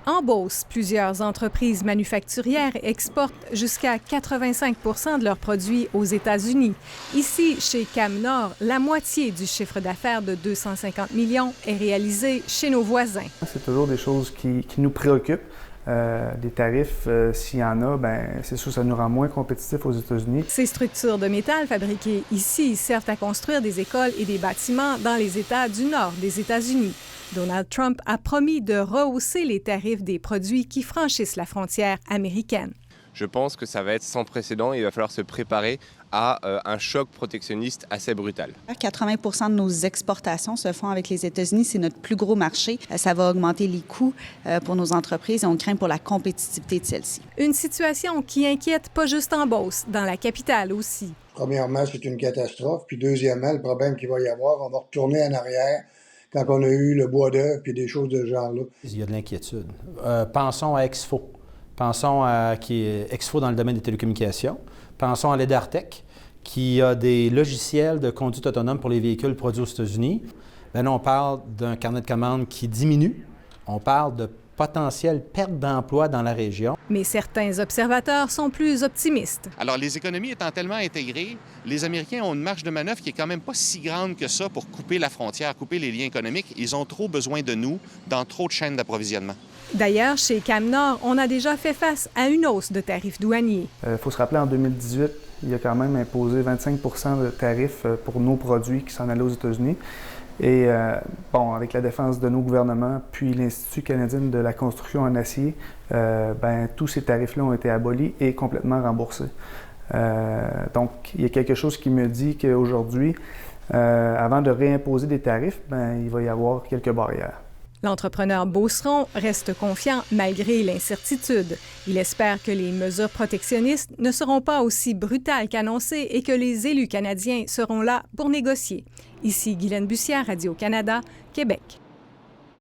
En Beauce, plusieurs entreprises manufacturières exportent jusqu'à 85 de leurs produits aux États-Unis. Ici, chez Cam-Nord, la moitié du chiffre d'affaires de 250 millions est réalisé chez nos voisins. C'est toujours des choses qui nous préoccupent. Des tarifs, s'il y en a, c'est sûr que ça nous rend moins compétitifs aux États-Unis. Ces structures de métal fabriquées ici servent à construire des écoles et des bâtiments dans les États du nord des États-Unis. Donald Trump a promis de rehausser les tarifs des produits qui franchissent la frontière américaine. Je pense que ça va être sans précédent et il va falloir se préparer à un choc protectionniste assez brutal. 80 de nos exportations se font avec les États-Unis. C'est notre plus gros marché. Ça va augmenter les coûts pour nos entreprises et on craint pour la compétitivité de celles-ci. Une situation qui inquiète pas juste en Beauce, dans la capitale aussi. Premièrement, c'est une catastrophe. Puis deuxièmement, le problème qu'il va y avoir, on va retourner en arrière quand on a eu le bois d'œuvre puis des choses de ce genre-là. Il y a de l'inquiétude. Pensons à Exfo. Pensons à Exfo dans le domaine des télécommunications. Pensons à l'Edartec, qui a des logiciels de conduite autonome pour les véhicules produits aux États-Unis. Là, on parle d'un carnet de commandes qui diminue. On parle de potentielle perte d'emploi dans la région. Mais certains observateurs sont plus optimistes. Alors, les économies étant tellement intégrées, les Américains ont une marge de manœuvre qui est quand même pas si grande que ça pour couper la frontière, couper les liens économiques. Ils ont trop besoin de nous dans trop de chaînes d'approvisionnement. D'ailleurs, chez Cam-Nord, on a déjà fait face à une hausse de tarifs douaniers. Il faut se rappeler, en 2018, il a quand même imposé 25 de tarifs pour nos produits qui s'en allaient aux États-Unis. Et avec la défense de nos gouvernements, puis l'Institut canadien de la construction en acier, tous ces tarifs-là ont été abolis et complètement remboursés. Donc, il y a quelque chose qui me dit qu'aujourd'hui, avant de réimposer des tarifs, il va y avoir quelques barrières. L'entrepreneur Beauceron reste confiant malgré l'incertitude. Il espère que les mesures protectionnistes ne seront pas aussi brutales qu'annoncées et que les élus canadiens seront là pour négocier. Ici Guylaine Bussière, Radio-Canada, Québec.